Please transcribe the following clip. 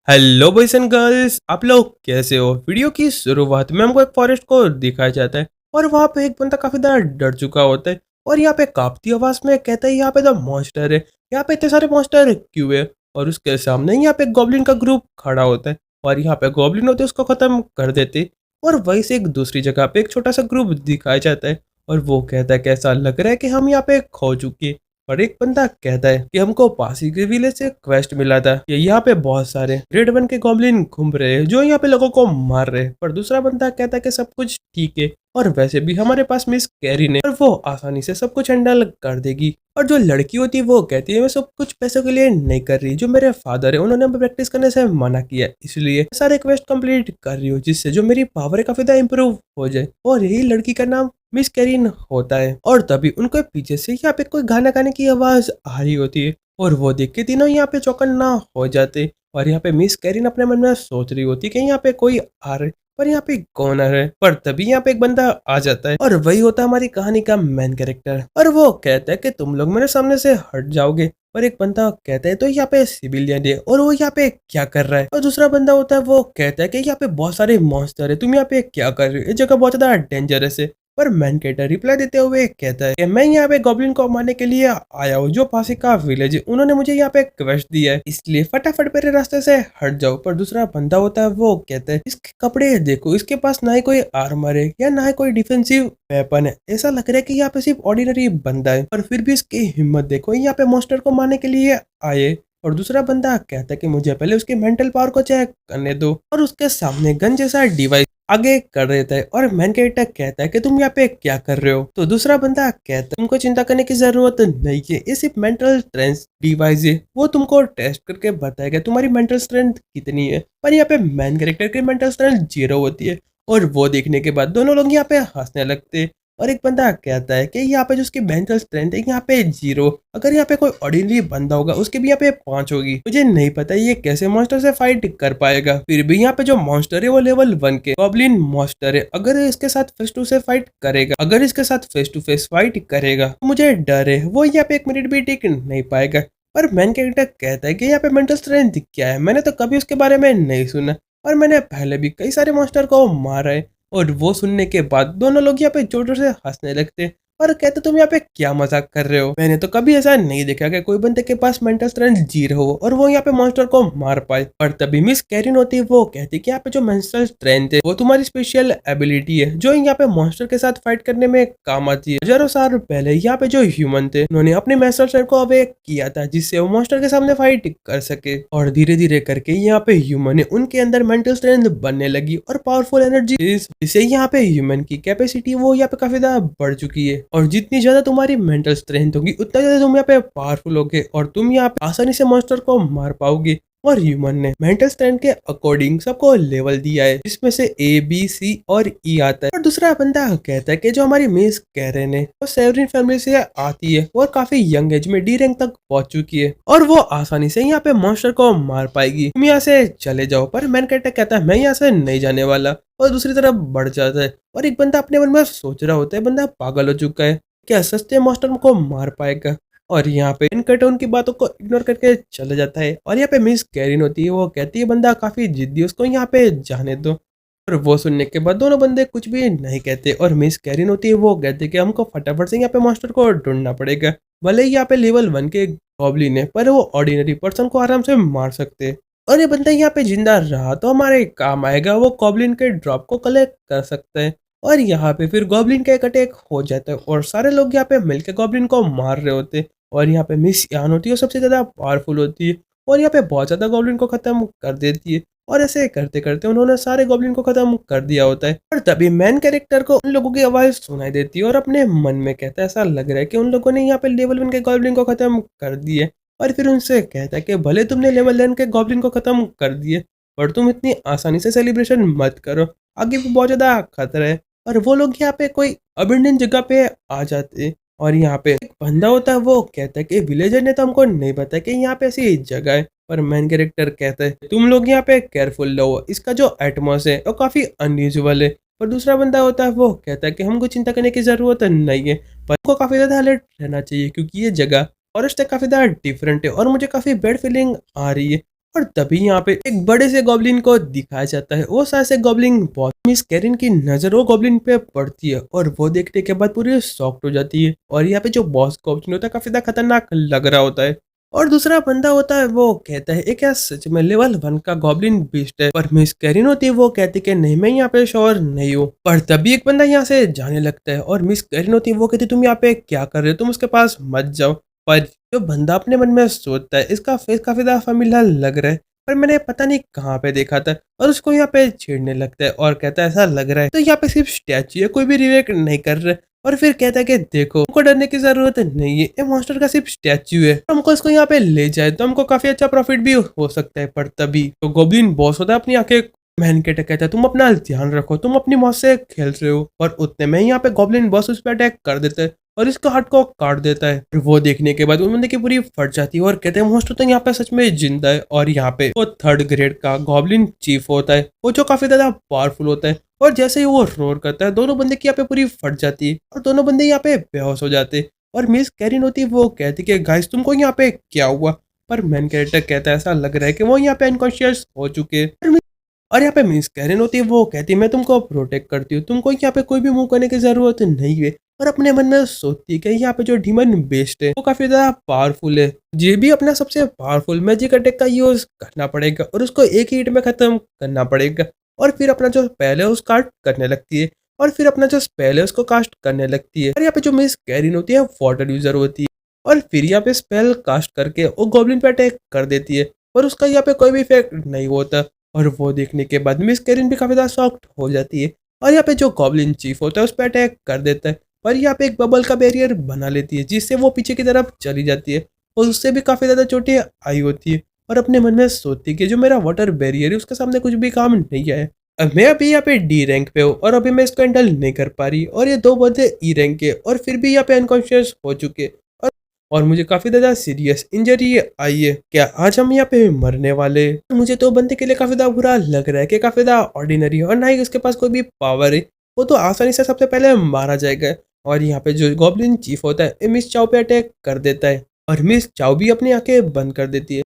Hello boys and girls, आप लोग कैसे हो। वीडियो की शुरुआत में हमको एक फॉरेस्ट को दिखाया जाता है और वहाँ पे एक बंदा काफी ज्यादा डर चुका होता है और यहाँ पे कांपती आवाज में कहता है यहाँ पे तो मॉन्स्टर है। यहाँ पे इतने सारे मॉन्स्टर क्यों है। और उसके सामने यहाँ पे गॉब्लिन का ग्रुप खड़ा होता है और यहाँ पे गॉब्लिन होते हैं उसको खत्म कर देते। और वहीं से एक दूसरी जगह पे एक छोटा सा ग्रुप दिखाया जाता है और वो कहता है कि ऐसा लग रहा है कि हम यहाँ पे खो चुके। और एक बंदा कहता है कि हमको पास ही के विलेज से क्वेस्ट मिला था कि यहाँ पे बहुत सारे रेड वन के गॉब्लिन घूम रहे हैं जो यहाँ पे लोगों को मार रहे हैं। पर दूसरा बंदा कहता है कि सब कुछ ठीक है और वैसे भी हमारे पास मिस कैरी ने और वो आसानी से सब कुछ हैंडल कर देगी। और जो लड़की होती है वो कहती है मैं सब कुछ पैसों के लिए नहीं कर रही, जो मेरे फादर है उन्होंने हमें प्रैक्टिस करने से मना किया, इसलिए सारे क्वेस्ट कंप्लीट कर रही हूँ जिससे जो मेरी पावर है काफी ज्यादा इंप्रूव हो जाए। और यही लड़की का नाम मिस कैरिन होता है। और तभी उनको पीछे से यहाँ पे कोई गाना गाने की आवाज आ रही होती है और वो देख के तीनों यहाँ पे चौकन्ना हो जाते। और यहाँ पे मिस कैरिन अपने मन में सोच रही होती है कि यहाँ पे कोई आ रहे, पर यहाँ पे कौन आ रहा है। पर तभी यहाँ पे एक बंदा आ जाता है और वही होता है हमारी कहानी का मेन कैरेक्टर। और वो कहता है कि तुम लोग मेरे सामने से हट जाओगे। पर एक बंदा कहता है तो यहाँ पे सिविलियन है और वो यहाँ पे क्या कर रहा है। और दूसरा बंदा होता है वो कहता है कि यहाँ पे बहुत सारे मॉन्स्टर है, तुम यहाँ पे क्या कर रहे हो, ये जगह बहुत ज्यादा डेंजरस है। पर मैन कैरेक्टर रिप्लाई देते हुए कहता है कि मैं यहाँ पे गॉब्लिन को मारने के लिए आया हूँ जो पास ही का विलेज है, उन्होंने मुझे यहाँ पे क्वेस्ट दिया है, इसलिए फटाफट मेरे रास्ते से हट जाओ। पर दूसरा बंदा होता है वो कहता है इसके कपड़े देखो, इसके पास ना ही कोई आर्मर है या ना ही कोई डिफेंसिव वेपन है, ऐसा लग रहा है कि यहाँ पे सिर्फ ऑर्डिनरी बंदा है। पर फिर भी इसकी हिम्मत देखो, यहाँ पे मॉन्स्टर को मारने के लिए आए। और दूसरा बंदा कहता है कि मुझे पहले उसके मेंटल पावर को चेक करने दो और उसके सामने गन जैसा डिवाइस आगे कर देता है। और मैन कैरेक्टर कहता है कि तुम यहाँ पे क्या कर रहे हो। तो दूसरा बंदा कहता है तुमको चिंता करने की जरूरत नहीं है, ये सिर्फ मेंटल स्ट्रेंथ डिवाइस है, वो तुमको टेस्ट करके बताएगा तुम्हारी मेंटल स्ट्रेंथ कितनी है। पर यहाँ पे मैन कैरेक्टर की मेंटल स्ट्रेंथ 0 होती है और वो देखने के बाद दोनों लोग यहाँ पे हंसने लगते हैं। और एक बंदा कहता है कि यहाँ पे जो उसकी मेंटल स्ट्रेंथ है यहाँ पे 0, अगर यहाँ पे कोई ऑर्डिनरी बंदा होगा उसके भी यहाँ पे 5 होगी। मुझे नहीं पता ये कैसे मॉन्स्टर से फाइट कर पाएगा। फिर भी यहाँ पे जो मॉन्स्टर है वो लेवल 1 के गॉब्लिन मॉन्स्टर है, अगर इसके साथ फेस टू से फाइट करेगा, अगर इसके साथ फेस टू फेस फाइट करेगा तो मुझे डर है वो यहाँ पे 1 मिनट भी टिक नहीं पाएगा। पर मैन कैरेक्टर कहता है कि यहाँ पे मेंटल स्ट्रेंथ क्या है, मैंने तो कभी उसके बारे में नहीं सुना और मैंने पहले भी कई सारे मॉन्स्टर को मारा है। और वो सुनने के बाद दोनों लोग यहाँ पे जोर जोर से हंसने लगते और कहते तुम यहाँ पे क्या मजाक कर रहे हो, मैंने तो कभी ऐसा नहीं देखा कि कोई बंदे के पास मेंटल स्ट्रेंथ 0 हो और वो यहाँ पे मॉन्स्टर को मार पाए। और तभी मिस कैरिन होती है वो कहती कि यहाँ पे जो मेंटल स्ट्रेंथ है वो तुम्हारी स्पेशल एबिलिटी है जो यहाँ पे मॉन्स्टर के साथ फाइट करने में काम आती है। हजारों साल पहले यहाँ पे जो ह्यूमन थे उन्होंने अपने मेंटल स्ट्रेंथ को अवेक किया था जिससे वो मॉन्स्टर के सामने फाइट कर सके। और धीरे धीरे करके यहाँ पे ह्यूमन ने उनके अंदर मेंटल स्ट्रेंथ बनने लगी और पावरफुल एनर्जी, जिससे यहाँ पे ह्यूमन की कैपेसिटी वो यहाँ पे काफी ज्यादा बढ़ चुकी है। और जितनी ज्यादा तुम्हारी मेंटल स्ट्रेंथ होगी उतना ज्यादा तुम यहाँ पे पावरफुल होगे और तुम यहाँ पे आसानी से मॉन्स्टर को मार पाओगे। और ह्यूमन ने मेंटल स्ट्रेंथ के अकॉर्डिंग सबको लेवल दिया है जिसमें से A B C और E आता है। और दूसरा बंदा कहता है कि जो हमारी मिस कैरेन है वो सेवरिन फैमिली से आती है और काफी यंग एज में D रैंक तक पहुंच चुकी है और वो आसानी से यहाँ पे मॉन्स्टर को मार पाएगी, तुम यहाँ से चले जाओ। पर मैन कैरेक्टर कहता है मैं यहाँ से नहीं जाने वाला और दूसरी तरफ बढ़ जाता है। और एक बंदा अपने मन में सोच रहा होता है बंदा पागल हो चुका है, क्या सस्ते मॉन्स्टर को मार पाएगा। और यहाँ पे इनकट उनकी बातों को इग्नोर करके चले जाता है। और यहाँ पे मिस कैरिन होती है वो कहती है बंदा काफी जिद्दी, उसको यहाँ पे जाने दो। और वो सुनने के बाद दोनों बंदे कुछ भी नहीं कहते और मिस कैरिन होती है वो कहते कि हमको फटाफट से यहाँ पे मॉन्स्टर को ढूंढना पड़ेगा, भले ही यहाँ पे लेवल 1 के गॉब्लिन है पर वो ऑर्डिनरी पर्सन को आराम से मार सकते। और ये बंदा यहाँ पे जिंदा रहा तो हमारे काम आएगा, वो गॉब्लिन के ड्रॉप को कलेक्ट कर सकता है। और यहाँ पे फिर गॉब्लिन का एक अटैक हो जाता है और सारे लोग यहाँ पे मिलकर गॉब्लिन को मार रहे होते हैं। और यहाँ पे मिस यान होती है वो सबसे ज्यादा पावरफुल होती है और यहाँ पे बहुत ज्यादा गॉब्लिन को खत्म कर देती है। और ऐसे करते करते उन्होंने सारे गॉब्लिन को खत्म कर दिया होता है। और तभी मैन कैरेक्टर को उन लोगों की आवाज सुनाई देती है और अपने मन में कहता है ऐसा लग रहा है कि उन लोगों ने यहाँ पे लेवल 1 के गॉब्लिन को खत्म कर दिए। और फिर उनसे कहता है कि भले तुमने लेवल 1 के गॉब्लिन को खत्म कर दिए पर तुम इतनी आसानी से सेलिब्रेशन मत करो, आगे भी बहुत ज्यादा खतरा है। और वो लोग यहाँ पे कोई अबेंडन जगह पे आ जाते हैं और यहाँ पे एक बंदा होता है वो कहता है कि विलेजर ने तो हमको नहीं बताया कि यहाँ पे ऐसी जगह है। पर मैन कैरेक्टर कहता है तुम लोग यहाँ पे केयरफुल रहो, इसका जो एटमॉस है वो काफी अनयूजुअल है। पर दूसरा बंदा होता है वो कहता है कि हमको चिंता करने की जरूरत नहीं है, पर हमको काफी ज्यादा अलर्ट रहना चाहिए क्योंकि ये जगह फॉरेस्ट काफी ज्यादा डिफरेंट है और मुझे काफी बैड फीलिंग आ रही है। और तभी यहाँ पे एक बड़े से गॉब्लिन को दिखाया जाता है। वो शायद से गॉब्लिन बहुत मिस कैरन की नजर वो गॉब्लिन पे पड़ती है और वो देखने के बाद पूरी शॉक्ड हो जाती है। और यहाँ पे जो बॉस गॉब्लिन होता है काफी ज्यादा खतरनाक लग रहा होता है। और दूसरा बंदा होता है वो कहता है क्या सच में लेवल 1 का गॉब्लिन बीस्ट है। पर मिस कैरिन होती है वो कहती है कि नहीं मैं यहाँ पे श्योर नहीं हूँ। पर तभी एक बंदा यहाँ से जाने लगता है और मिस कैरिन होती है वो कहती है तुम यहाँ पे क्या कर रहे हो, तुम उसके पास मत जाओ। पर जो बंदा अपने मन में सोचता है इसका फेस काफी ज्यादा फेमिलियर लग रहा है, पर मैंने पता नहीं कहाँ पे देखा था। और उसको यहाँ पे छेड़ने लगता है और कहता है ऐसा लग रहा है तो यहाँ पे सिर्फ स्टैचू है, कोई भी रिवेक नहीं कर रहा है। और फिर कहता है कि देखो हमको डरने की जरूरत नहीं है, ये मॉन्स्टर का सिर्फ स्टैचू है, हमको इसको यहाँ पे ले जाए तो हमको काफी अच्छा प्रॉफिट भी हो सकता है। पर तभी तो गोब्लिन बॉस होता है अपनी आंखें मैन के कहता है तुम अपना ध्यान रखो, तुम अपनी मौत से खेल रहे हो। और उतने में यहाँ पे गॉब्लिन बॉस उस पर अटैक कर देता है और इसका हाथ को काट देता है। फिर वो देखने के बाद उन्होंने की पूरी फट जाती है और कहते हैं मॉन्स्टर तो यहाँ पे सच में जिंदा है। और यहाँ पे वो 3rd ग्रेड का गॉब्लिन चीफ होता है, वो जो काफी ज्यादा पावरफुल होता है। और जैसे ही वो रोर करता है दोनों बंदे की यहाँ पे पूरी फट जाती है और दोनों बंदे यहाँ पे बेहोश हो जाते हैं। और मिस कैरिन होती है वो कहती कि गाइस तुमको यहाँ पे क्या हुआ। पर मेन कैरेक्टर कहता है ऐसा लग रहा है कि वो यहाँ पे अनकॉन्शियस हो चुके हैं। और यहाँ पे मिस कैरिन होती है वो कहती है मैं तुमको प्रोटेक्ट करती हूँ, तुमको यहाँ पे कोई भी मूव करने की जरूरत नहीं है। और अपने मन में सोचती है कि यहाँ पे जो डीमन बेस्ट है वो काफी ज्यादा पावरफुल है, ये भी अपना सबसे पावरफुल मैजिक अटैक का यूज करना पड़ेगा और उसको एक ही हिट में खत्म करना पड़ेगा। और फिर अपना जो स्पेल है उसको कास्ट करने लगती है और फिर अपना जो स्पेल है उसको कास्ट करने लगती है। और यहाँ पे जो मिस कैरिन होती है वाटर यूजर होती है और फिर यहाँ पे स्पेल कास्ट करके वो गॉब्लिन पे अटैक कर देती है और उसका यहाँ पे कोई भी इफेक्ट नहीं होता। और वो देखने के बाद मिस कैरिन भी काफी ज्यादा शॉक्ड हो जाती है और यहाँ पे जो गॉब्लिन चीफ होता है उस पर अटैक कर देता है। पर यहाँ पे एक बबल का बैरियर बना लेती है जिससे वो पीछे की तरफ चली जाती है और उससे भी काफी ज्यादा चोटें आई होती है। और अपने मन में सोचती है कि जो मेरा वाटर बैरियर है उसके सामने कुछ भी काम नहीं आया। अब मैं अभी यहाँ पे डी रैंक पे हूँ और अभी मैं इसको हैंडल नहीं कर पा रही और ये 2 बंदे ई रैंक के और फिर भी यहाँ पे अनकॉन्शियस हो चुके और मुझे काफी ज्यादा सीरियस इंजरी आई है। क्या आज हम यहाँ पे मरने वाले? मुझे तो बंदे के लिए काफी ज्यादा बुरा लग रहा है कि काफी ज्यादा ऑर्डिनरी है और ना ही उसके पास कोई भी पावर है, वो तो आसानी से सबसे पहले मारा जाएगा। और यहाँ पे जो गॉब्लिन चीफ होता है मिस चाओ पे अटैक कर देता है और मिस चाओ भी अपनी आंखें बंद कर देती है।